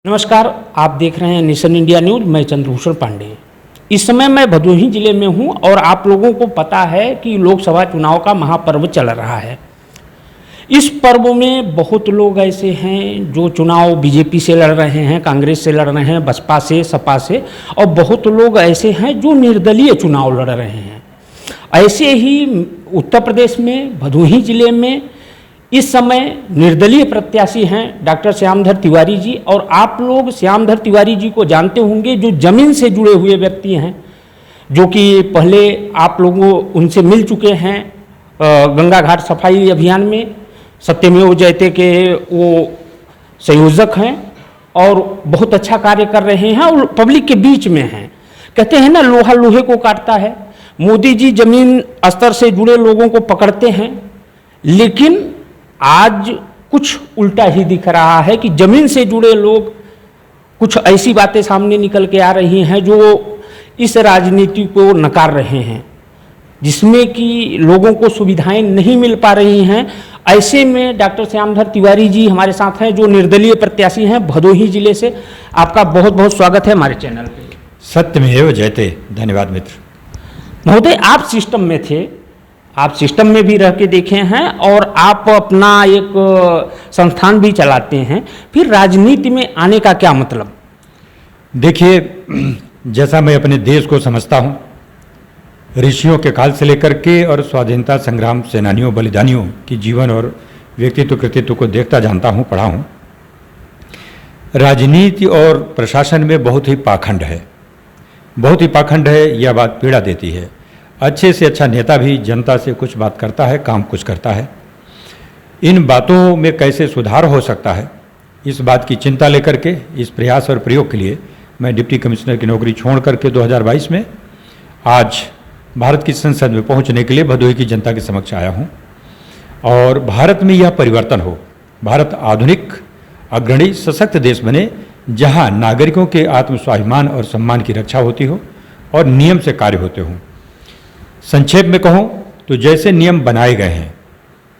नमस्कार, आप देख रहे हैं नेशन इंडिया न्यूज। मैं चंद्रभूषण पांडे। इस समय मैं भदोही जिले में हूं और आप लोगों को पता है कि लोकसभा चुनाव का महापर्व चल रहा है। इस पर्व में बहुत लोग ऐसे हैं जो चुनाव बीजेपी से लड़ रहे हैं, कांग्रेस से लड़ रहे हैं, बसपा से, सपा से, और बहुत लोग ऐसे हैं जो निर्दलीय चुनाव लड़ रहे हैं। ऐसे ही उत्तर प्रदेश में भदोही जिले में इस समय निर्दलीय प्रत्याशी हैं डॉक्टर श्यामधर तिवारी जी। और आप लोग श्यामधर तिवारी जी को जानते होंगे, जो जमीन से जुड़े हुए व्यक्ति हैं, जो कि पहले आप लोगों उनसे मिल चुके हैं गंगा घाट सफाई अभियान में। सत्यमेव जयते के वो संयोजक हैं और बहुत अच्छा कार्य कर रहे हैं और पब्लिक के बीच में हैं। कहते हैं ना, लोहा लोहे को काटता है। मोदी जी जमीन स्तर से जुड़े लोगों को पकड़ते हैं, लेकिन आज कुछ उल्टा ही दिख रहा है कि जमीन से जुड़े लोग कुछ ऐसी बातें सामने निकल के आ रही हैं जो इस राजनीति को नकार रहे हैं, जिसमें कि लोगों को सुविधाएं नहीं मिल पा रही हैं। ऐसे में डॉक्टर श्यामधर तिवारी जी हमारे साथ हैं, जो निर्दलीय प्रत्याशी हैं भदोही जिले से। आपका बहुत बहुत स्वागत है हमारे चैनल पे। सत्यमेव जयते। धन्यवाद मित्र महोदय, आप सिस्टम में थे, आप सिस्टम में भी रह के देखे हैं और आप अपना एक संस्थान भी चलाते हैं, फिर राजनीति में आने का क्या मतलब? देखिए, जैसा मैं अपने देश को समझता हूँ, ऋषियों के काल से लेकर के और स्वाधीनता संग्राम सेनानियों बलिदानियों की जीवन और व्यक्तित्व कृतित्व को देखता जानता हूँ, पढ़ा हूँ। राजनीति और प्रशासन में बहुत ही पाखंड है, बहुत ही पाखंड है। यह बात पीड़ा देती है। अच्छे से अच्छा नेता भी जनता से कुछ बात करता है, काम कुछ करता है। इन बातों में कैसे सुधार हो सकता है, इस बात की चिंता लेकर के, इस प्रयास और प्रयोग के लिए मैं डिप्टी कमिश्नर की नौकरी छोड़ करके 2022 में आज भारत की संसद में पहुंचने के लिए भदोही की जनता के समक्ष आया हूं। और भारत में यह परिवर्तन हो, भारत आधुनिक, अग्रणी, सशक्त देश बने, जहां नागरिकों के आत्मस्वाभिमान और सम्मान की रक्षा होती हो और नियम से कार्य होते हों। संक्षेप में कहूँ तो जैसे नियम बनाए गए हैं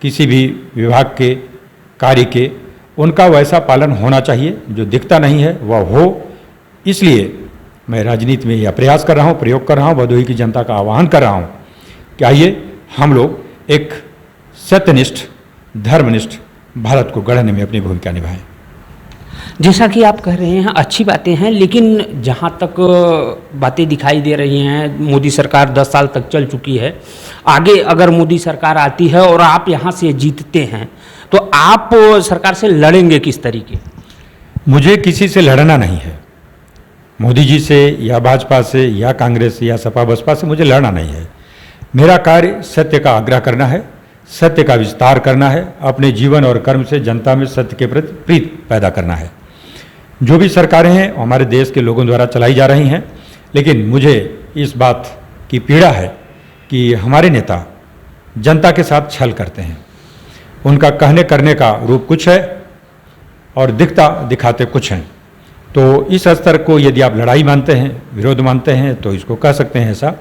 किसी भी विभाग के कार्य के, उनका वैसा पालन होना चाहिए। जो दिखता नहीं है वह हो। इसलिए मैं राजनीति में यह प्रयास कर रहा हूँ, प्रयोग कर रहा हूँ, भदोही की जनता का आह्वान कर रहा हूँ कि आइए हम लोग एक सत्यनिष्ठ, धर्मनिष्ठ भारत को गढ़ने में अपनी भूमिका निभाएं। जैसा कि आप कह रहे हैं, अच्छी बातें हैं, लेकिन जहाँ तक बातें दिखाई दे रही हैं, मोदी सरकार 10 साल तक चल चुकी है। आगे अगर मोदी सरकार आती है और आप यहाँ से जीतते हैं तो आप सरकार से लड़ेंगे किस तरीके? मुझे किसी से लड़ना नहीं है, मोदी जी से या भाजपा से या कांग्रेस से या सपा बसपा से मुझे लड़ना नहीं है। मेरा कार्य सत्य का आग्रह करना है, सत्य का विस्तार करना है, अपने जीवन और कर्म से जनता में सत्य के प्रति प्रीति पैदा करना है। जो भी सरकारें हैं हमारे देश के लोगों द्वारा चलाई जा रही हैं, लेकिन मुझे इस बात की पीड़ा है कि हमारे नेता जनता के साथ छल करते हैं। उनका कहने करने का रूप कुछ है और दिखाते कुछ हैं। तो इस स्तर को यदि आप लड़ाई मानते हैं, विरोध मानते हैं, तो इसको कह सकते हैं ऐसा।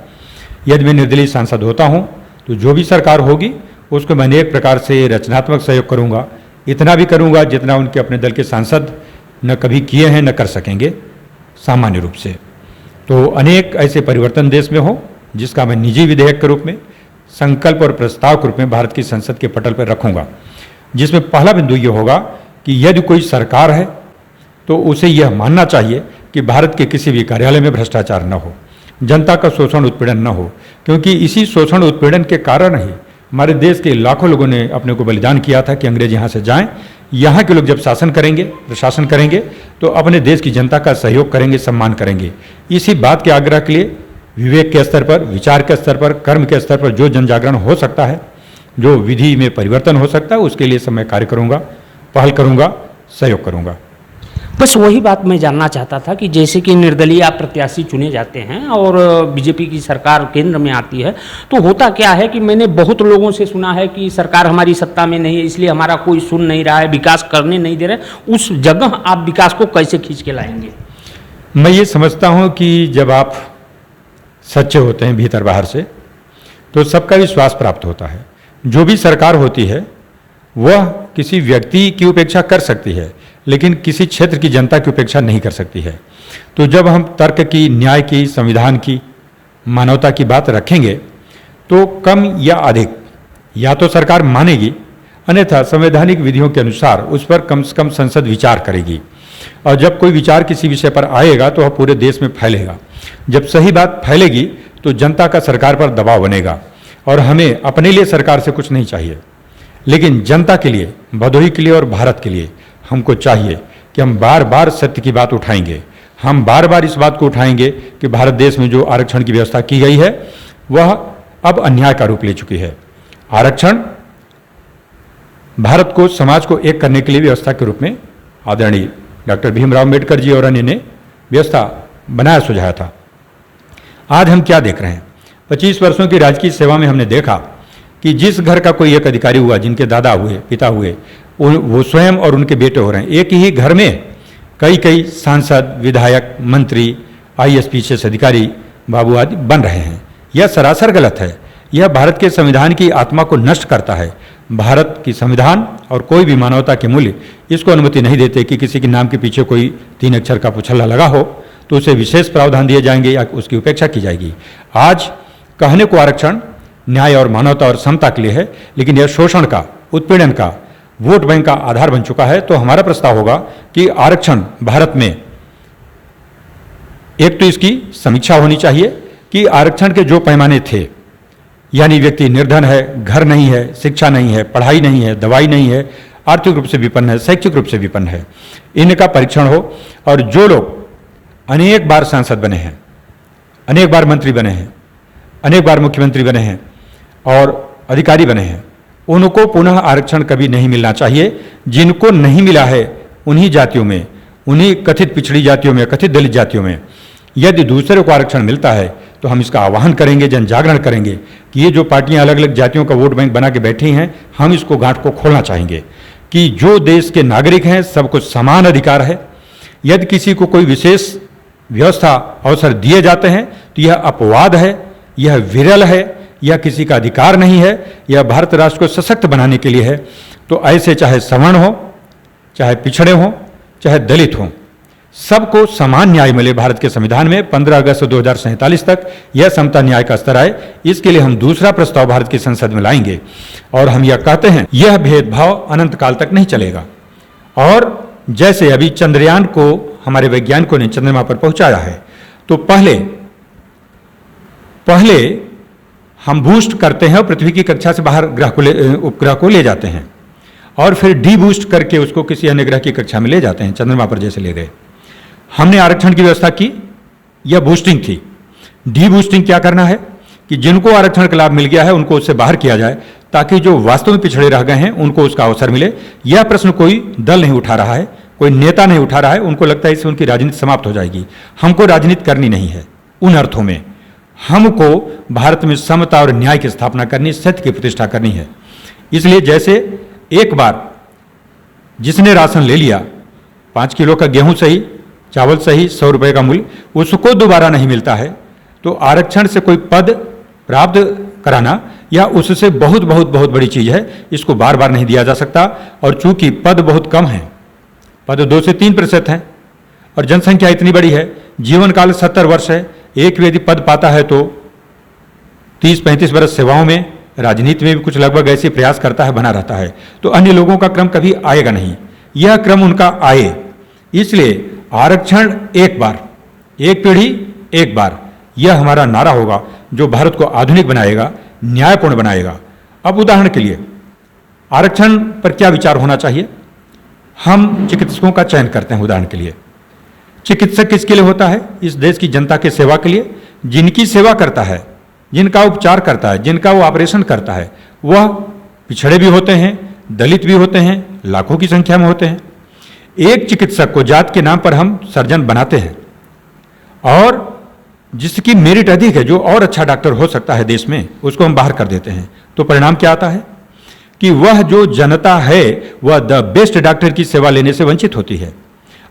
यदि मैं निर्दलीय सांसद होता हूँ तो जो भी सरकार होगी उसको मैं एक प्रकार से रचनात्मक सहयोग करूँगा। इतना भी करूँगा जितना उनके अपने दल के सांसद न कभी किए हैं, न कर सकेंगे सामान्य रूप से। तो अनेक ऐसे परिवर्तन देश में हो जिसका मैं निजी विधेयक के रूप में, संकल्प और प्रस्ताव के रूप में भारत की संसद के पटल पर रखूंगा, जिसमें पहला बिंदु ये होगा कि यदि कोई सरकार है तो उसे यह मानना चाहिए कि भारत के किसी भी कार्यालय में भ्रष्टाचार न हो, जनता का शोषण उत्पीड़न न हो, क्योंकि इसी शोषण उत्पीड़न के कारण ही हमारे देश के लाखों लोगों ने अपने को बलिदान किया था कि अंग्रेज यहाँ से जाएं। यहाँ के लोग जब शासन करेंगे, प्रशासन करेंगे, तो अपने देश की जनता का सहयोग करेंगे, सम्मान करेंगे। इसी बात के आग्रह के लिए विवेक के स्तर पर, विचार के स्तर पर, कर्म के स्तर पर जो जन जागरण हो सकता है, जो विधि में परिवर्तन हो सकता है, उसके लिए सब मैं कार्य करूँगा, पहल करूँगा, सहयोग करूँगा। बस वही बात मैं जानना चाहता था कि जैसे कि निर्दलीय आप प्रत्याशी चुने जाते हैं और बीजेपी की सरकार केंद्र में आती है, तो होता क्या है कि मैंने बहुत लोगों से सुना है कि सरकार हमारी सत्ता में नहीं है, इसलिए हमारा कोई सुन नहीं रहा है, विकास करने नहीं दे रहे। उस जगह आप विकास को कैसे खींच के लाएंगे? मैं ये समझता हूँ कि जब आप सच्चे होते हैं भीतर बाहर से, तो सबका विश्वास प्राप्त होता है। जो भी सरकार होती है वह किसी व्यक्ति की उपेक्षा कर सकती है, लेकिन किसी क्षेत्र की जनता की उपेक्षा नहीं कर सकती है। तो जब हम तर्क की, न्याय की, संविधान की, मानवता की बात रखेंगे तो कम या अधिक या तो सरकार मानेगी, अन्यथा संवैधानिक विधियों के अनुसार उस पर कम से कम संसद विचार करेगी। और जब कोई विचार किसी विषय पर आएगा तो वह पूरे देश में फैलेगा। जब सही बात फैलेगी तो जनता का सरकार पर दबाव बनेगा। और हमें अपने लिए सरकार से कुछ नहीं चाहिए, लेकिन जनता के लिए, भदोही के लिए और भारत के लिए हमको चाहिए कि हम बार बार सत्य की बात उठाएंगे। हम बार बार इस बात को उठाएंगे कि भारत देश में जो आरक्षण की व्यवस्था की गई है वह अब अन्याय का रूप ले चुकी है। आरक्षण भारत को, समाज को एक करने के लिए व्यवस्था के रूप में आदरणीय डॉक्टर भीमराव अम्बेडकर जी और अन्य ने व्यवस्था बनाया, सुझाया था। आज हम क्या देख रहे हैं? 25 वर्षों की राजकीय सेवा में हमने देखा कि जिस घर का कोई एक अधिकारी हुआ, जिनके दादा हुए, पिता हुए, वो स्वयं और उनके बेटे हो रहे हैं। एक ही घर में कई कई सांसद, विधायक, मंत्री, आईएएस पीसीएस अधिकारी, बाबू आदि बन रहे हैं। यह सरासर गलत है। यह भारत के संविधान की आत्मा को नष्ट करता है। भारत की संविधान और कोई भी मानवता के मूल्य इसको अनुमति नहीं देते कि किसी के नाम के पीछे कोई 3 अक्षर का पुछल्ला लगा हो तो उसे विशेष प्रावधान दिए जाएंगे या उसकी उपेक्षा की जाएगी। आज कहने को आरक्षण न्याय और मानवता और समता के लिए है, लेकिन यह शोषण का, उत्पीड़न का, वोट बैंक का आधार बन चुका है। तो हमारा प्रस्ताव होगा कि आरक्षण भारत में एक तो इसकी समीक्षा होनी चाहिए कि आरक्षण के जो पैमाने थे, यानी व्यक्ति निर्धन है, घर नहीं है, शिक्षा नहीं है, पढ़ाई नहीं है, दवाई नहीं है, आर्थिक रूप से विपन्न है, शैक्षिक रूप से विपन्न है, इनका परीक्षण हो। और जो लोग अनेक बार सांसद बने हैं, अनेक बार मंत्री बने हैं, अनेक बार मुख्यमंत्री बने हैं और अधिकारी बने हैं, उनको पुनः आरक्षण कभी नहीं मिलना चाहिए। जिनको नहीं मिला है उन्हीं जातियों में, उन्हीं कथित पिछड़ी जातियों में, कथित दलित जातियों में यदि दूसरे को आरक्षण मिलता है तो हम इसका आह्वान करेंगे, जन जागरण करेंगे कि ये जो पार्टियां अलग अलग जातियों का वोट बैंक बना के बैठी हैं, हम इसको गांठ को खोलना चाहेंगे कि जो देश के नागरिक हैं सबको समान अधिकार है। यदि किसी को कोई विशेष व्यवस्था, अवसर दिए जाते हैं तो यह अपवाद है, यह विरल है, यह किसी का अधिकार नहीं है, यह भारत राष्ट्र को सशक्त बनाने के लिए है। तो ऐसे चाहे सवर्ण हो, चाहे पिछड़े हों, चाहे दलित हों, सबको समान न्याय मिले। भारत के संविधान में 15 अगस्त 2047 तक यह समता न्याय का स्तर आए, इसके लिए हम दूसरा प्रस्ताव भारत की संसद में लाएंगे। और हम यह कहते हैं यह भेदभाव अनंत काल तक नहीं चलेगा। और जैसे अभी चंद्रयान को हमारे वैज्ञानिकों ने चंद्रमा पर पहुंचाया है, तो पहले हम बूस्ट करते हैं और पृथ्वी की कक्षा से बाहर उपग्रह को ले जाते हैं और फिर डी बूस्ट करके उसको किसी अन्य ग्रह की कक्षा में ले जाते हैं, चंद्रमा पर जैसे ले गए। हमने आरक्षण की व्यवस्था की, यह बूस्टिंग थी। डी बूस्टिंग क्या करना है कि जिनको आरक्षण का लाभ मिल गया है उनको उससे बाहर किया जाए, ताकि जो वास्तव में पिछड़े रह गए हैं उनको उसका अवसर मिले। यह प्रश्न कोई दल नहीं उठा रहा है, कोई नेता नहीं उठा रहा है। उनको लगता है इससे उनकी राजनीति समाप्त हो जाएगी। हमको राजनीति करनी नहीं है उन अर्थों में। हमको भारत में समता और न्याय की स्थापना करनी, सत्य की प्रतिष्ठा करनी है। इसलिए जैसे एक बार जिसने राशन ले लिया, 5 किलो का गेहूं सही, चावल सही, 100 रुपए का मूल्य, उसको दोबारा नहीं मिलता है। तो आरक्षण से कोई पद प्राप्त कराना या उससे बहुत बहुत बहुत बड़ी चीज है, इसको बार बार नहीं दिया जा सकता। और चूंकि पद बहुत कम है, पद 2 से 3% हैं और जनसंख्या इतनी बड़ी है, जीवन काल 70 वर्ष है, एक व्यक्ति पद पाता है तो 30-35 वर्ष सेवाओं में, राजनीति में भी कुछ लगभग ऐसे प्रयास करता है, बना रहता है। तो अन्य लोगों का क्रम कभी आएगा नहीं, यह क्रम उनका आए। इसलिए आरक्षण एक बार, एक पीढ़ी एक बार, यह हमारा नारा होगा जो भारत को आधुनिक बनाएगा, न्यायपूर्ण बनाएगा। अब उदाहरण के लिए आरक्षण पर क्या विचार होना चाहिए? हम चिकित्सकों का चयन करते हैं। उदाहरण के लिए चिकित्सक किसके लिए होता है? इस देश की जनता के सेवा के लिए। जिनकी सेवा करता है, जिनका उपचार करता है, जिनका वो ऑपरेशन करता है, वह पिछड़े भी होते हैं, दलित भी होते हैं, लाखों की संख्या में होते हैं। एक चिकित्सक को जात के नाम पर हम सर्जन बनाते हैं और जिसकी मेरिट अधिक है, जो और अच्छा डॉक्टर हो सकता है देश में, उसको हम बाहर कर देते हैं। तो परिणाम क्या आता है कि वह जो जनता है वह द बेस्ट डॉक्टर की सेवा लेने से वंचित होती है।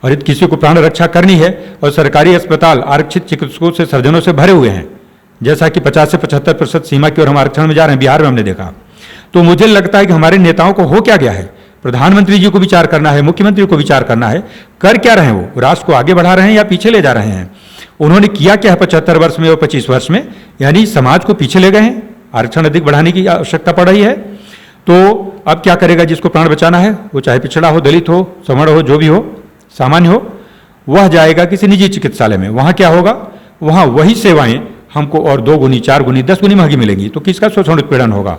और यदि किसी को प्राण रक्षा करनी है और सरकारी अस्पताल आरक्षित चिकित्सकों से, सर्जनों से भरे हुए हैं, जैसा कि 50 से 75% सीमा की ओर हम आरक्षण में जा रहे हैं, बिहार में हमने देखा, तो मुझे लगता है कि हमारे नेताओं को हो क्या गया है, प्रधानमंत्री जी को विचार करना है, मुख्यमंत्री को विचार करना है, कर क्या रहे हैं वो, राष्ट्र को आगे बढ़ा रहे हैं या पीछे ले जा रहे हैं। उन्होंने किया क्या है 75 वर्ष में और 25 वर्ष में, यानी समाज को पीछे ले गए हैं। आरक्षण अधिक बढ़ाने की आवश्यकता पड़ रही है, तो अब क्या करेगा? जिसको प्राण बचाना है, वो चाहे पिछड़ा हो, दलित हो, सवर्ण हो, जो भी हो, सामान्य हो, वह जाएगा किसी निजी चिकित्सालय में। वहां क्या होगा? वहां वही सेवाएं हमको और 2 गुनी, 4 गुनी, 10 गुनी महंगी मिलेंगी। तो किसका शोषण उत्पीड़न होगा?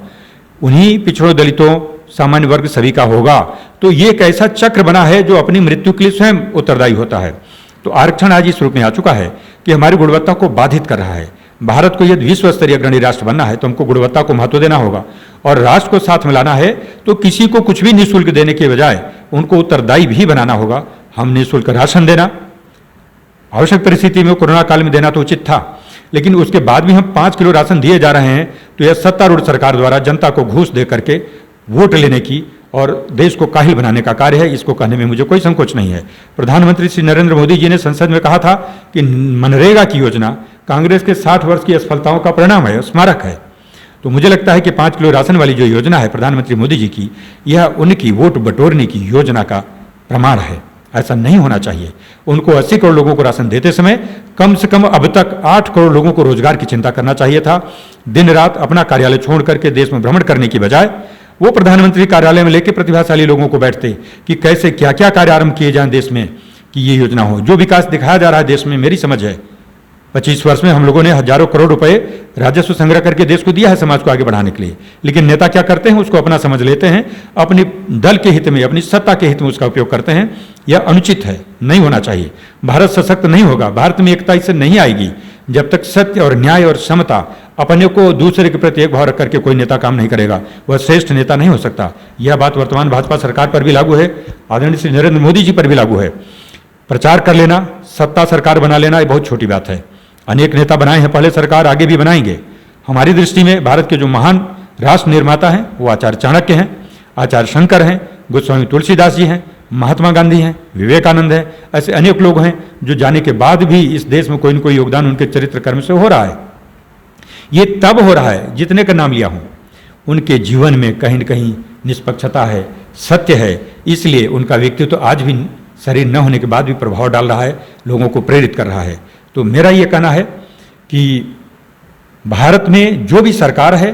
उन्हीं पिछड़ों, दलितों, सामान्य वर्ग सभी का होगा। तो ये एक ऐसा चक्र बना है जो अपनी मृत्यु के लिए स्वयं उत्तरदायी होता है। तो आरक्षण आज इस रूप में आ चुका है कि हमारी गुणवत्ता को बाधित कर रहा है। भारत को यदि विश्व स्तरीय अग्रणी राष्ट्र बनना है तो हमको गुणवत्ता को महत्व देना होगा और राष्ट्र को साथ मिलाना है। तो किसी को कुछ भी निःशुल्क देने के बजाय उनको उत्तरदायी भी बनाना होगा। हम निःशुल्क राशन देना, आवश्यक परिस्थिति में कोरोना काल में देना तो उचित था, लेकिन उसके बाद भी हम 5 किलो राशन दिए जा रहे हैं। तो यह सत्तारूढ़ सरकार द्वारा जनता को घूस दे करके वोट लेने की और देश को काहिल बनाने का कार्य है। इसको कहने में मुझे कोई संकोच नहीं है। प्रधानमंत्री श्री नरेंद्र मोदी जी ने संसद में कहा था कि मनरेगा की योजना कांग्रेस के 60 वर्ष की असफलताओं का परिणाम है, स्मारक है। तो मुझे लगता है कि 5 किलो राशन वाली जो योजना है प्रधानमंत्री मोदी जी की, यह उनकी वोट बटोरने की योजना का प्रमाण है। ऐसा नहीं होना चाहिए। उनको 80 करोड़ लोगों को राशन देते समय कम से कम अब तक 8 करोड़ लोगों को रोजगार की चिंता करना चाहिए था। दिन रात अपना कार्यालय छोड़ करके देश में भ्रमण करने की बजाय वो प्रधानमंत्री कार्यालय में लेकर प्रतिभाशाली लोगों को बैठते कि कैसे क्या क्या कार्य आरंभ किए जाएं देश में कि ये योजना हो। जो विकास दिखाया जा रहा है देश में, मेरी समझ है 25 वर्ष में हम लोगों ने हजारों करोड़ रुपए राजस्व संग्रह करके देश को दिया है समाज को आगे बढ़ाने के लिए। लेकिन नेता क्या करते हैं? उसको अपना समझ लेते हैं, अपने दल के हित में, अपनी सत्ता के हित में उसका उपयोग करते हैं। यह अनुचित है, नहीं होना चाहिए। भारत सशक्त नहीं होगा, भारत में एकता इससे नहीं आएगी जब तक सत्य और न्याय और समता अपने को दूसरे के प्रति एक भाव रख करके कोई नेता काम नहीं करेगा, वह श्रेष्ठ नेता नहीं हो सकता। यह बात वर्तमान भाजपा सरकार पर भी लागू है, आदरणीय श्री नरेंद्र मोदी जी पर भी लागू है। प्रचार कर लेना, सत्ता सरकार बना लेना, ये बहुत छोटी बात है। अनेक नेता बनाए हैं पहले, सरकार आगे भी बनाएंगे। हमारी दृष्टि में भारत के जो महान राष्ट्र निर्माता हैं वो आचार्य चाणक्य हैं, आचार्य शंकर हैं, गोस्वामी तुलसीदास जी हैं, महात्मा गांधी हैं, विवेकानंद हैं। ऐसे अनेक लोग हैं जो जाने के बाद भी इस देश में कोई न कोई योगदान उनके चरित्र कर्म से हो रहा है। ये तब हो रहा है, जितने का नाम लिया हूं, उनके जीवन में कहीं न कहीं निष्पक्षता है, सत्य है। इसलिए उनका व्यक्तित्व तो आज भी शरीर न होने के बाद भी प्रभाव डाल रहा है, लोगों को प्रेरित कर रहा है। तो मेरा ये कहना है कि भारत में जो भी सरकार है,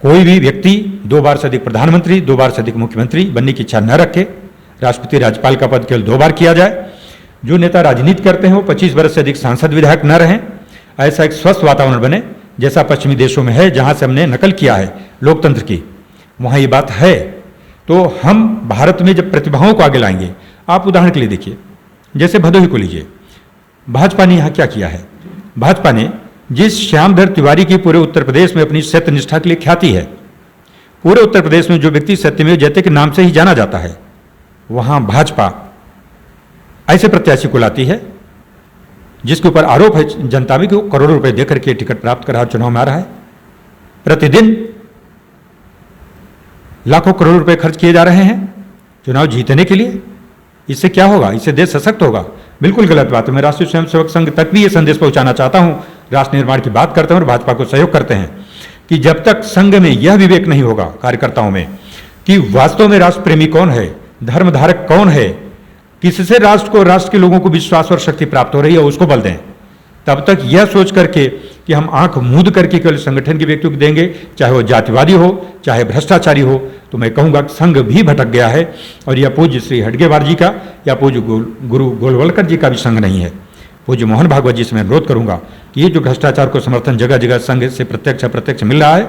कोई भी व्यक्ति 2 बार से अधिक प्रधानमंत्री, 2 बार से अधिक मुख्यमंत्री बनने की इच्छा न रखे। राष्ट्रपति राज्यपाल का पद केवल 2 बार किया जाए। जो नेता राजनीति करते हैं वो 25 वर्ष से अधिक सांसद विधायक न रहें। ऐसा एक स्वस्थ वातावरण बने जैसा पश्चिमी देशों में है, जहां से हमने नकल किया है लोकतंत्र की, वहां ये बात है। तो हम भारत में जब प्रतिभाओं को आगे लाएंगे, आप उदाहरण के लिए देखिए, जैसे भदोही को लीजिए। भाजपा ने यहां क्या किया है? भाजपा ने जिस श्यामधर तिवारी की पूरे उत्तर प्रदेश में अपनी सत्यनिष्ठा के लिए ख्याति है, पूरे उत्तर प्रदेश में जो व्यक्ति सत्यमेव जयते के नाम से ही जाना जाता है, वहां भाजपा ऐसे प्रत्याशी को लाती है जिसके ऊपर आरोप है जनता में कि वो करोड़ों रुपए देकर के टिकट प्राप्त कर चुनाव में आ रहा है। प्रतिदिन लाखों करोड़ रुपए खर्च किए जा रहे हैं चुनाव जीतने के लिए। इससे क्या होगा? इससे देश सशक्त होगा? बिल्कुल गलत बात है। मैं राष्ट्रीय स्वयंसेवक संघ तक भी ये संदेश पहुंचाना चाहता हूं। राष्ट्र निर्माण की बात करते हैं और भाजपा को सहयोग करते हैं कि जब तक संघ में यह विवेक नहीं होगा कार्यकर्ताओं में कि वास्तव में राष्ट्र प्रेमी कौन है, धर्म धारक कौन है, किससे राष्ट्र को, राष्ट्र के लोगों को विश्वास और शक्ति प्राप्त हो रही है, उसको बल दें। तब तक यह सोच करके कि हम आंख मूंद करके केवल संगठन के व्यक्तियों को देंगे, चाहे वो जातिवादी हो, चाहे भ्रष्टाचारी हो, तो मैं कहूंगा संघ भी भटक गया है। और यह पूज्य श्री हडगेवार जी का या पूज्य गुरु गोलवलकर जी का भी संघ नहीं है। पूज्य मोहन भागवत जी से मैं अनुरोध करूंगा कि ये जो भ्रष्टाचार को समर्थन जगह जगह संघ से प्रत्यक्ष अप्रत्यक्ष मिल रहा है,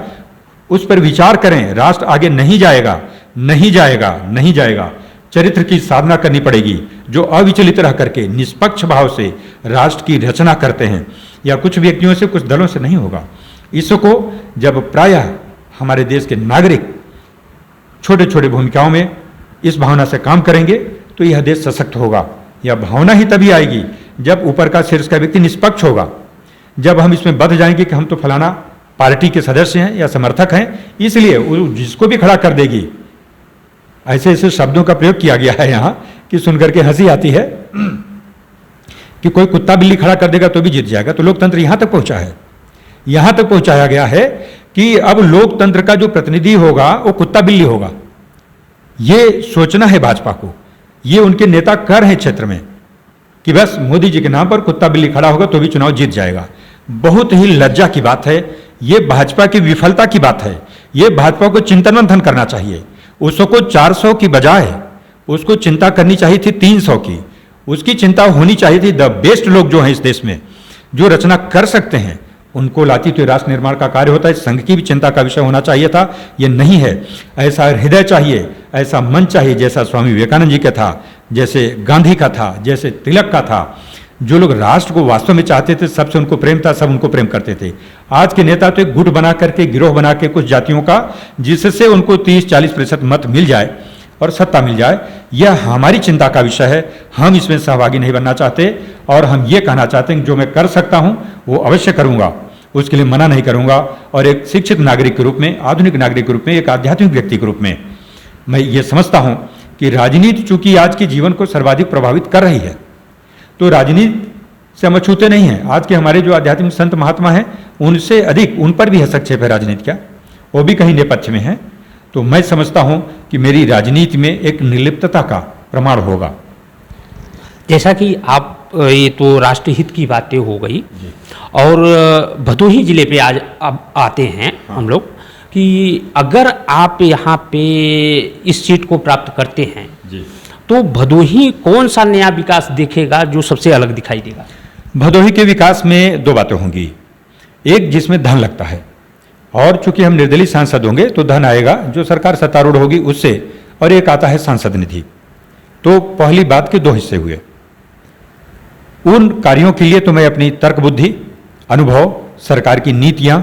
उस पर विचार करें। राष्ट्र आगे नहीं जाएगा, नहीं जाएगा, नहीं जाएगा। चरित्र की साधना करनी पड़ेगी। जो अविचलित रह करके निष्पक्ष भाव से राष्ट्र की रचना करते हैं, या कुछ व्यक्तियों से, कुछ दलों से नहीं होगा। इसको जब प्रायः हमारे देश के नागरिक छोटे छोटे भूमिकाओं में इस भावना से काम करेंगे तो यह देश सशक्त होगा। यह भावना ही तभी आएगी जब ऊपर का शीर्ष का व्यक्ति निष्पक्ष होगा। जब हम इसमें बंध जाएंगे कि हम तो फलाना पार्टी के सदस्य हैं या समर्थक हैं, इसलिए जिसको भी खड़ा कर देगी, ऐसे ऐसे शब्दों का प्रयोग किया गया है यहाँ कि सुनकर के हंसी आती है कि कोई कुत्ता बिल्ली खड़ा कर देगा तो भी जीत जाएगा। तो लोकतंत्र यहां तक पहुंचा है, यहां तक पहुंचाया गया है कि अब लोकतंत्र का जो प्रतिनिधि होगा वो कुत्ता बिल्ली होगा। ये सोचना है भाजपा को, ये उनके नेता कर रहे हैं क्षेत्र में कि बस मोदी जी के नाम पर कुत्ता बिल्ली खड़ा होगा तो भी चुनाव जीत जाएगा। बहुत ही लज्जा की बात है, ये भाजपा की विफलता की बात है। ये भाजपा को चिंतन मंथन करना चाहिए। उसको 400 की बजाय उसको चिंता करनी चाहिए थी 300 की। उसकी चिंता होनी चाहिए थी द बेस्ट लोग जो हैं इस देश में, जो रचना कर सकते हैं, उनको लाती तो राष्ट्र निर्माण का कार्य होता है। संघ की भी चिंता का विषय होना चाहिए था, ये नहीं है। ऐसा हृदय चाहिए, ऐसा मन चाहिए जैसा स्वामी विवेकानंद जी का था, जैसे गांधी का था, जैसे तिलक का था। जो लोग राष्ट्र को वास्तव में चाहते थे, सबसे उनको प्रेम था, सब उनको प्रेम करते थे। आज के नेता तो एक गुट बना करके, गिरोह बना के कुछ जातियों का, जिससे उनको 30-40% मत मिल जाए और सत्ता मिल जाए, यह हमारी चिंता का विषय है। हम इसमें सहभागी नहीं बनना चाहते और हम ये कहना चाहते हैं कि जो मैं कर सकता हूं वो अवश्य करूंगा, उसके लिए मना नहीं करूंगा। और एक शिक्षित नागरिक के रूप में, आधुनिक नागरिक के रूप में, एक आध्यात्मिक व्यक्ति के रूप में मैं ये समझता हूं कि राजनीति चूंकि आज के जीवन को सर्वाधिक प्रभावित कर रही है, तो राजनीति से हम अछूते नहीं हैं। आज के हमारे जो आध्यात्मिक संत महात्मा हैं, उनसे अधिक उन पर भी हस्तक्षेप है राजनीति का, वो भी कहीं नेपथ्य में है। तो मैं समझता हूं कि मेरी राजनीति में एक निर्लिप्तता का प्रमाण होगा। जैसा कि आप ये तो राष्ट्रहित की बातें हो गई, और भदोही जिले पे आज अब आते हैं हम लोग कि अगर आप यहाँ पे इस सीट को प्राप्त करते हैं तो भदोही कौन सा नया विकास देखेगा जो सबसे अलग दिखाई देगा? भदोही के विकास में दो बातें होंगी। एक, जिसमें धन लगता है, और चूंकि हम निर्दलीय सांसद होंगे तो धन आएगा जो सरकार सत्तारूढ़ होगी उससे, और एक आता है सांसद निधि। तो पहली बात के दो हिस्से हुए। उन कार्यों के लिए तो मैं अपनी तर्क बुद्धि, अनुभव, सरकार की नीतियां,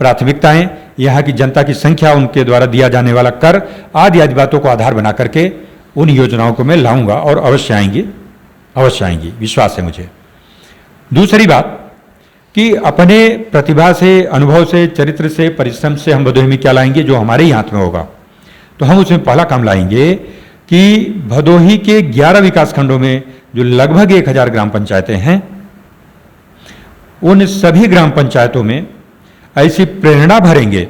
प्राथमिकताएं, यहाँ की जनता की संख्या, उनके द्वारा दिया जाने वाला कर आदि आदि बातों को आधार बना करके उन योजनाओं को मैं लाऊंगा और अवश्य आएंगी, विश्वास है मुझे। दूसरी बात कि अपने प्रतिभा से, अनुभव से, चरित्र से, परिश्रम से हम भदोही में क्या लाएंगे जो हमारे ही हाथ में होगा। तो हम उसमें पहला काम लाएंगे कि भदोही के 11 विकास खंडों में जो लगभग 1000 ग्राम पंचायतें हैं, उन सभी ग्राम पंचायतों में ऐसी प्रेरणा भरेंगे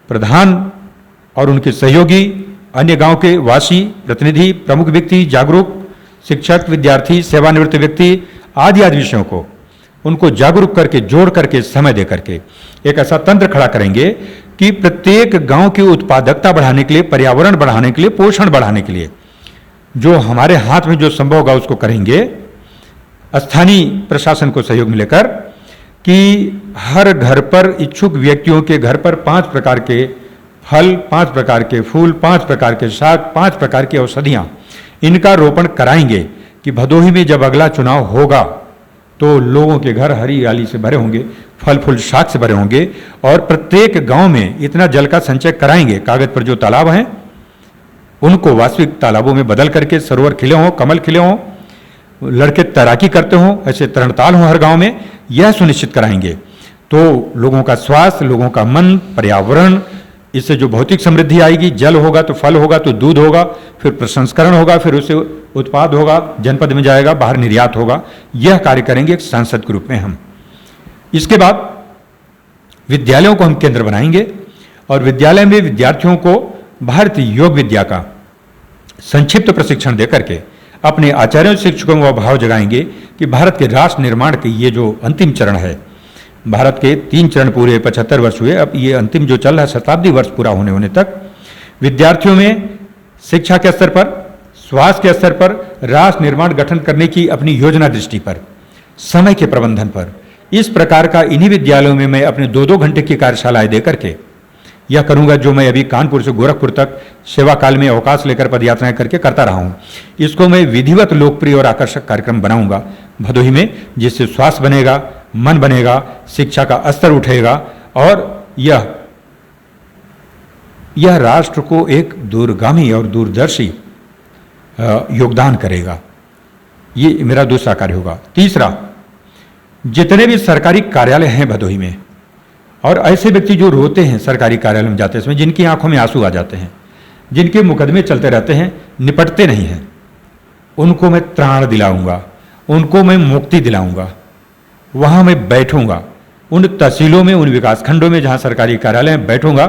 प्रधान और उनके सहयोगी, अन्य गांव के वासी, प्रतिनिधि, प्रमुख व्यक्ति, जागरूक शिक्षक, विद्यार्थी, सेवानिवृत्त व्यक्ति आदि आदि विषयों को उनको जागरूक करके, जोड़ करके, समय दे करके एक ऐसा तंत्र खड़ा करेंगे कि प्रत्येक गांव की उत्पादकता बढ़ाने के लिए, पर्यावरण बढ़ाने के लिए, पोषण बढ़ाने के लिए जो हमारे हाथ में जो संभव होगा उसको करेंगे। स्थानीय प्रशासन को सहयोग मिलकर कि हर घर पर, इच्छुक व्यक्तियों के घर पर 5 प्रकार के फल, 5 प्रकार के फूल, 5 प्रकार के शाक, 5 प्रकार की औषधियां, इनका रोपण कराएंगे कि भदोही में जब अगला चुनाव होगा तो लोगों के घर हरियाली से भरे होंगे, फल फूल शाक से भरे होंगे। और प्रत्येक गांव में इतना जल का संचय कराएंगे, कागज पर जो तालाब हैं उनको वास्तविक तालाबों में बदल करके सरोवर खिले हों, कमल खिले हों, लड़के तैराकी करते हों, ऐसे तरणताल हों हर गांव में, यह सुनिश्चित कराएंगे। तो लोगों का स्वास्थ्य, लोगों का मन, पर्यावरण, इससे जो भौतिक समृद्धि आएगी, जल होगा तो फल होगा तो दूध होगा, फिर प्रसंस्करण होगा, फिर उससे उत्पाद होगा, जनपद में जाएगा, बाहर निर्यात होगा। यह कार्य करेंगे एक सांसद के रूप में हम। इसके बाद विद्यालयों को हम केंद्र बनाएंगे और विद्यालय में विद्यार्थियों को भारतीय योग विद्या का संक्षिप्त प्रशिक्षण देकर के अपने आचार्यों, शिक्षकों को भाव जगाएंगे कि भारत के राष्ट्र निर्माण के ये जो अंतिम चरण है, भारत के 3 चरण पूरे 75 वर्ष हुए, अब ये अंतिम जो चल रहा है शताब्दी वर्ष पूरा होने तक, विद्यार्थियों में शिक्षा के स्तर पर, स्वास्थ्य के स्तर पर, राष्ट्र निर्माण गठन करने की अपनी योजना दृष्टि पर, समय के प्रबंधन पर, इस प्रकार का इन्हीं विद्यालयों में मैं अपने 2-2 घंटे की कार्यशालाएं दे करके यह करूंगा जो मैं अभी कानपुर से गोरखपुर तक सेवा काल में अवकाश लेकर पदयात्राएं करके करता रहा हूं। इसको मैं विधिवत, लोकप्रिय और आकर्षक कार्यक्रम बनाऊंगा भदोही में, जिससे स्वास्थ्य बनेगा, मन बनेगा, शिक्षा का स्तर उठेगा और यह राष्ट्र को एक दूरगामी और दूरदर्शी योगदान करेगा। ये मेरा दूसरा कार्य होगा। तीसरा, जितने भी सरकारी कार्यालय हैं भदोही में, और ऐसे व्यक्ति जो रोते हैं सरकारी कार्यालय में जाते समय, जिनकी आंखों में आंसू आ जाते हैं, जिनके मुकदमे चलते रहते हैं, निपटते नहीं हैं, उनको मैं त्राण दिलाऊंगा, उनको मैं मुक्ति दिलाऊंगा। वहां मैं बैठूंगा उन तहसीलों में, उन विकास खंडों में जहां सरकारी कार्यालय में बैठूंगा,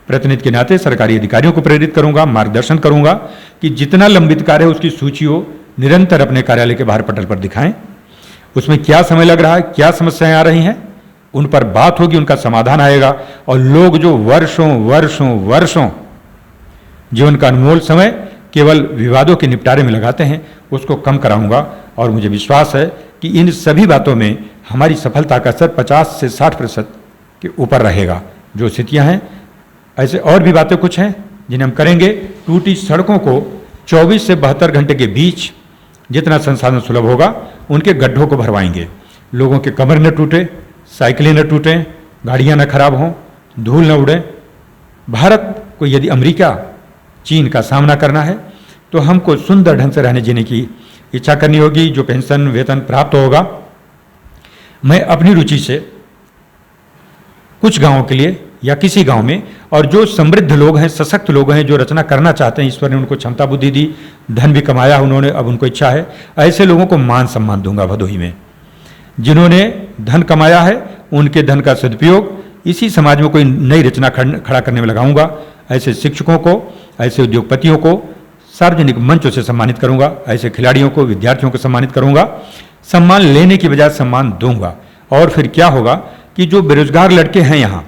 प्रतिनिधि के नाते सरकारी अधिकारियों को प्रेरित करूंगा, मार्गदर्शन करूंगा कि जितना लंबित कार्य है उसकी सूची हो निरंतर अपने कार्यालय के बाहर पटल पर दिखाएं। उसमें क्या समय लग रहा है, क्या समस्याएं आ रही हैं, उन पर बात होगी, उनका समाधान आएगा। और लोग जो वर्षों वर्षों वर्षों जीवन का अनमोल समय केवल विवादों के निपटारे में लगाते हैं, उसको कम कराऊंगा। और मुझे विश्वास है कि इन सभी बातों में हमारी सफलता का स्तर 50 से 60% के ऊपर रहेगा। जो स्थितियां हैं, ऐसे और भी बातें कुछ हैं जिन्हें हम करेंगे। टूटी सड़कों को 24 से 72 घंटे के बीच जितना संसाधन सुलभ होगा उनके गड्ढों को भरवाएंगे। लोगों के कमर न टूटे, साइकिलें न टूटें, गाड़ियां न खराब हों, धूल न उड़े। भारत को यदि अमेरिका, चीन का सामना करना है तो हमको सुंदर ढंग से रहने जीने की इच्छा करनी होगी। जो पेंशन वेतन प्राप्त होगा, मैं अपनी रुचि से कुछ गांवों के लिए या किसी गांव में, और जो समृद्ध लोग हैं, सशक्त लोग हैं, जो रचना करना चाहते हैं, ईश्वर ने उनको क्षमता बुद्धि दी, धन भी कमाया उन्होंने, अब उनको इच्छा है, ऐसे लोगों को मान सम्मान दूंगा भदोही में। जिन्होंने धन कमाया है उनके धन का सदुपयोग इसी समाज में कोई नई रचना खड़ा करने में लगाऊंगा। ऐसे शिक्षकों को, ऐसे उद्योगपतियों को सार्वजनिक मंचों से सम्मानित करूंगा, ऐसे खिलाड़ियों को, विद्यार्थियों को सम्मानित करूंगा। सम्मान लेने की बजाय सम्मान दूंगा। और फिर क्या होगा कि जो बेरोजगार लड़के हैं यहाँ,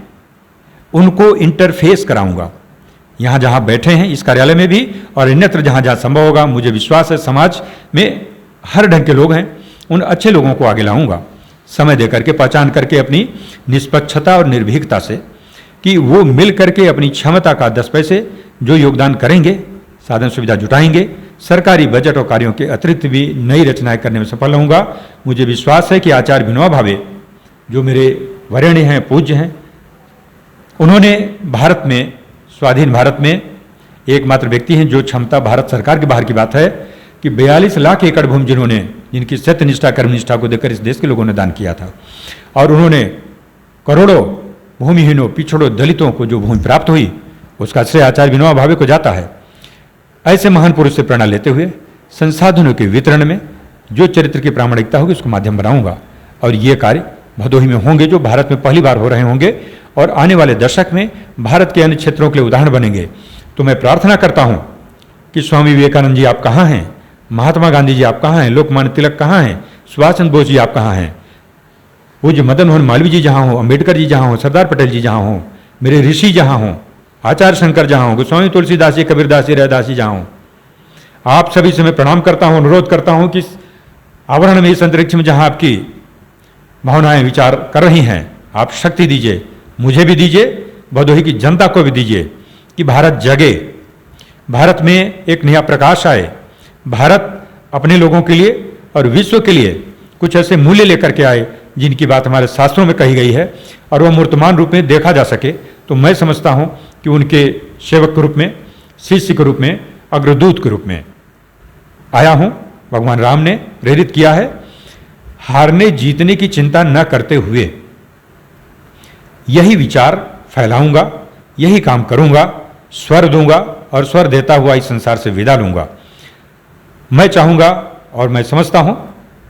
उनको इंटरफेस कराऊंगा, यहाँ जहाँ बैठे हैं इस कार्यालय में भी और अन्यत्र जहाँ जहाँ संभव होगा। मुझे विश्वास है समाज में हर ढंग के लोग हैं, उन अच्छे लोगों को आगे लाऊंगा, समय दे करके, पहचान करके, अपनी निष्पक्षता और निर्भीकता से, कि वो मिल करके अपनी क्षमता का 10 पैसे जो योगदान करेंगे, साधन सुविधा जुटाएंगे, सरकारी बजट और कार्यों के अतिरिक्त भी नई रचनाएं करने में सफल होऊंगा। मुझे विश्वास है कि आचार्य विनोबा भावे जो मेरे वरेण्य हैं, पूज्य हैं, उन्होंने भारत में, स्वाधीन भारत में एकमात्र व्यक्ति हैं जो क्षमता, भारत सरकार के बाहर की बात है कि 42 लाख एकड़ भूमि जिनकी सत्यनिष्ठा, कर्मनिष्ठा को देखकर इस देश के लोगों ने दान किया था। और उन्होंने करोड़ों भूमिहीनों, पिछड़ों, दलितों को जो भूमि प्राप्त हुई, उसका श्रेय आचार्य विनोबा भावे को जाता है। ऐसे महान पुरुष से प्रेरणा लेते हुए संसाधनों के वितरण में जो चरित्र की प्रामाणिकता होगी उसको माध्यम बनाऊंगा। और ये कार्य भदोही में होंगे जो भारत में पहली बार हो रहे होंगे और आने वाले दशक में भारत के अन्य क्षेत्रों के लिए उदाहरण बनेंगे। तो मैं प्रार्थना करता हूं कि स्वामी विवेकानंद जी आप कहाँ हैं, महात्मा गांधी जी आप कहाँ हैं, लोकमान्य तिलक कहाँ हैं, सुभाष चंद्र बोस जी आप कहाँ हैं, पूज्य मदन मोहन मालवीय जी जहाँ हो, अम्बेडकर जी जहाँ हो, सरदार पटेल जी जहाँ हो, मेरे ऋषि जहाँ हों, आचार्य शंकर जहाँ हो, गोस्वामी तुलसीदास जी, कबीरदास जी, रैदास जी जहाँ हो, आप सभी से मैं प्रणाम करता हूँ, अनुरोध करता हूँ कि आवरण में, इस अंतरिक्ष में जहाँ आपकी भावनाएं विचार कर रही हैं, आप शक्ति दीजिए, मुझे भी दीजिए, भदोही की जनता को भी दीजिए कि भारत जगे, भारत में एक नया प्रकाश आए, भारत अपने लोगों के लिए और विश्व के लिए कुछ ऐसे मूल्य लेकर के आए जिनकी बात हमारे शास्त्रों में कही गई है और वह मूर्तमान रूप में देखा जा सके। तो मैं समझता हूं कि उनके सेवक के रूप में, शिष्य के रूप में, अग्रदूत के रूप में आया हूं। भगवान राम ने प्रेरित किया है, हारने जीतने की चिंता न करते हुए यही विचार फैलाऊंगा, यही काम करूंगा, स्वर दूंगा और स्वर देता हुआ इस संसार से विदा लूंगा। मैं चाहूंगा और मैं समझता हूं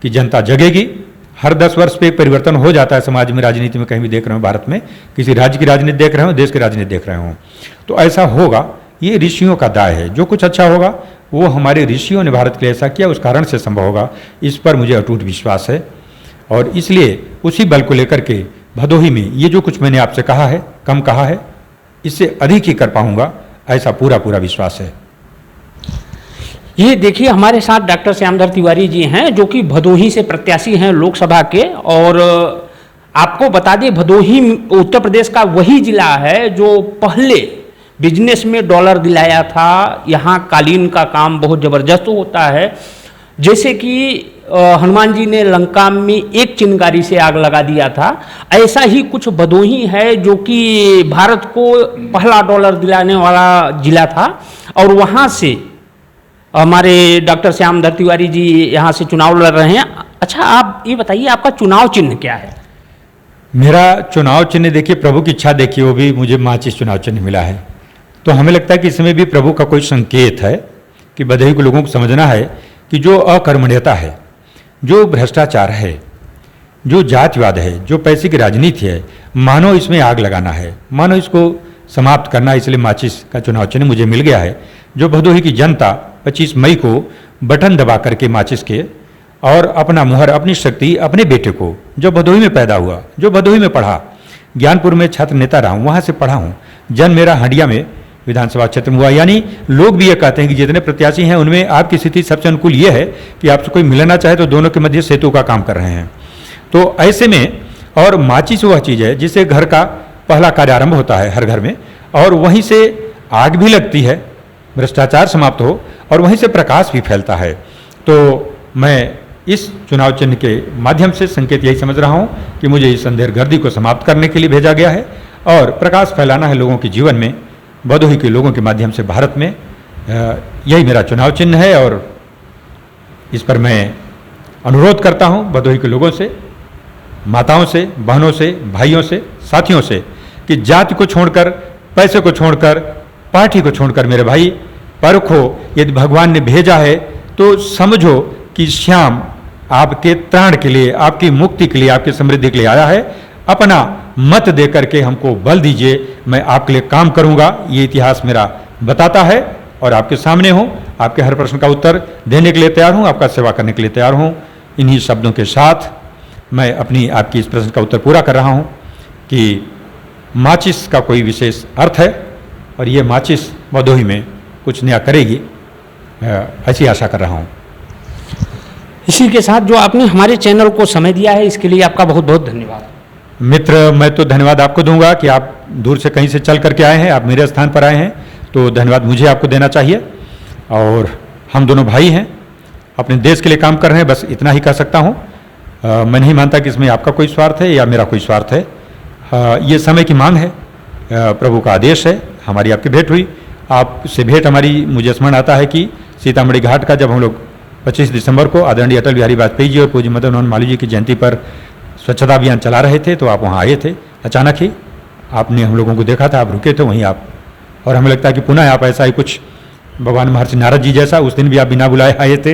कि जनता जगेगी। हर 10 वर्ष पे एक परिवर्तन हो जाता है समाज में, राजनीति में, कहीं भी देख रहे हो, भारत में किसी राज्य की राजनीति देख रहे हो, देश की राजनीति देख रहे हो, तो ऐसा होगा। ये ऋषियों का दाय है, जो कुछ अच्छा होगा वो हमारे ऋषियों ने भारत के लिए ऐसा किया, उस कारण से संभव होगा। इस पर मुझे अटूट विश्वास है और इसलिए उसी बल को लेकर के भदोही में ये जो कुछ मैंने आपसे कहा है, कम कहा है, इससे अधिक ही कर पाऊंगा, ऐसा पूरा पूरा विश्वास है। ये देखिए हमारे साथ डॉक्टर श्यामधर तिवारी जी हैं जो कि भदोही से प्रत्याशी हैं लोकसभा के। और आपको बता दें भदोही उत्तर प्रदेश का वही जिला है जो पहले बिजनेस में डॉलर दिलाया था। यहाँ कालीन का काम बहुत ज़बरदस्त होता है, जैसे कि हनुमान जी ने लंका में एक चिंगारी से आग लगा दिया था, ऐसा ही कुछ भदोही है जो कि भारत को पहला डॉलर दिलाने वाला जिला था। और वहाँ से हमारे डॉक्टर श्यामधर तिवारी जी यहाँ से चुनाव लड़ रहे हैं। अच्छा, आप ये बताइए आपका चुनाव चिन्ह क्या है? मेरा चुनाव चिन्ह देखिए, प्रभु की इच्छा देखिए, वो भी मुझे माचिस चुनाव चिन्ह मिला है। तो हमें लगता है कि इसमें भी प्रभु का कोई संकेत है कि भदोही के लोगों को समझना है कि जो अकर्मण्यता है, जो भ्रष्टाचार है, जो जातिवाद है, जो पैसे की राजनीति है, मानो इसमें आग लगाना है, मानो इसको समाप्त करना, इसलिए माचिस का चुनाव चिन्ह मुझे मिल गया है। जो भदोही की जनता 25 मई को बटन दबा करके माचिस के और अपना मुहर, अपनी शक्ति अपने बेटे को, जो भदोही में पैदा हुआ, जो भदोही में पढ़ा, ज्ञानपुर में छात्र नेता रहा हूँ, वहाँ से पढ़ा हूँ, जन्म मेरा हंडिया में विधानसभा क्षेत्र में हुआ। यानी लोग भी ये कहते हैं कि जितने प्रत्याशी हैं उनमें आपकी स्थिति सबसे अनुकूल ये है कि आपसे कोई मिलना चाहे तो दोनों के मध्य सेतु का काम कर रहे हैं। तो ऐसे में, और माचिस वह चीज़ है जिससे घर का पहला कार्य आरंभ होता है हर घर में, और वहीं से आग भी लगती है, भ्रष्टाचार समाप्त हो, और वहीं से प्रकाश भी फैलता है। तो मैं इस चुनाव चिन्ह के माध्यम से संकेत यही समझ रहा हूँ कि मुझे इस अंधेर गर्दी को समाप्त करने के लिए भेजा गया है और प्रकाश फैलाना है लोगों के जीवन में, भदोही के लोगों के माध्यम से भारत में। यही मेरा चुनाव चिन्ह है और इस पर मैं अनुरोध करता हूँ भदोही के लोगों से, माताओं से, बहनों से, भाइयों से, साथियों से कि जाति को छोड़कर, पैसे को छोड़कर, पार्टी को छोड़कर मेरे भाई परखो, यदि भगवान ने भेजा है तो समझो कि श्याम आपके त्राण के लिए, आपकी मुक्ति के लिए, आपकी समृद्धि के लिए आया है। अपना मत दे करके हमको बल दीजिए, मैं आपके लिए काम करूंगा, ये इतिहास मेरा बताता है और आपके सामने हूं। आपके हर प्रश्न का उत्तर देने के लिए तैयार हूं, आपका सेवा करने के लिए तैयार हूं। इन्हीं शब्दों के साथ मैं अपनी आपकी इस प्रश्न का उत्तर पूरा कर रहा हूं कि माचिस का कोई विशेष अर्थ है और ये माचिस भदोही में कुछ नया करेगी, ऐसी आशा कर रहा हूं। इसी के साथ जो आपने हमारे चैनल को समय दिया है, इसके लिए आपका बहुत बहुत धन्यवाद। मित्र, मैं तो धन्यवाद आपको दूंगा कि आप दूर से कहीं से चल करके आए हैं, आप मेरे स्थान पर आए हैं, तो धन्यवाद मुझे आपको देना चाहिए। और हम दोनों भाई हैं, अपने देश के लिए काम कर रहे हैं, बस इतना ही कह सकता हूँ। मैं नहीं मानता कि इसमें आपका कोई स्वार्थ है या मेरा कोई स्वार्थ है। ये समय की मांग है, प्रभु का आदेश है। हमारी आपकी भेंट हुई, आपसे भेंट हमारी, मुझे स्मरण आता है कि सीतामढ़ी घाट का जब हम लोग 25 दिसंबर को आदरणीय अटल बिहारी वाजपेयी जी और पूज्य मदन मोहन मालवीय जी की जयंती पर स्वच्छता अभियान चला रहे थे, तो आप वहाँ आए थे। अचानक ही आपने हम लोगों को देखा था, आप रुके थे वहीं आप, और हमें लगता है कि पुनः आप ऐसा ही कुछ भगवान महर्षि नारद जी जैसा, उस दिन भी आप बिना बुलाए आए थे,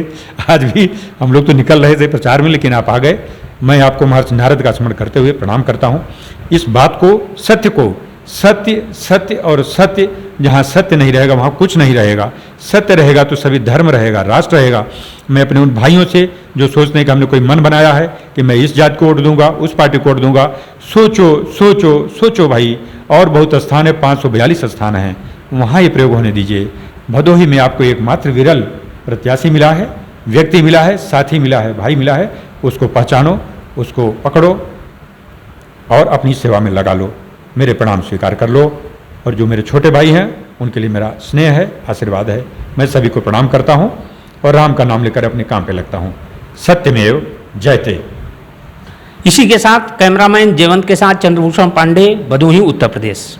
आज भी हम लोग तो निकल रहे थे प्रचार में लेकिन आप आ गए। मैं आपको महर्षि नारद का स्मरण करते हुए प्रणाम करता हूँ। इस बात को, सत्य को, सत्य सत्य और सत्य, जहाँ सत्य नहीं रहेगा वहाँ कुछ नहीं रहेगा। सत्य रहेगा तो सभी धर्म रहेगा, राष्ट्र रहेगा। मैं अपने उन भाइयों से जो सोचते हैं कि हमने कोई मन बनाया है कि मैं इस जात को वोट दूंगा, उस पार्टी को वोट दूंगा, सोचो सोचो सोचो भाई, और बहुत स्थान है, 542 स्थान हैं, वहाँ ये प्रयोग होने दीजिए। भदोही में आपको एकमात्र विरल प्रत्याशी मिला है, व्यक्ति मिला है, साथी मिला है, भाई मिला है, उसको पहचानो, उसको पकड़ो और अपनी सेवा में लगा लो। मेरे प्रणाम स्वीकार कर लो, और जो मेरे छोटे भाई हैं उनके लिए मेरा स्नेह है, आशीर्वाद है। मैं सभी को प्रणाम करता हूँ और राम का नाम लेकर अपने काम पे लगता हूँ। सत्यमेव जयते। इसी के साथ कैमरामैन जयवंत के साथ चंद्रभूषण पांडे, भदोही, उत्तर प्रदेश।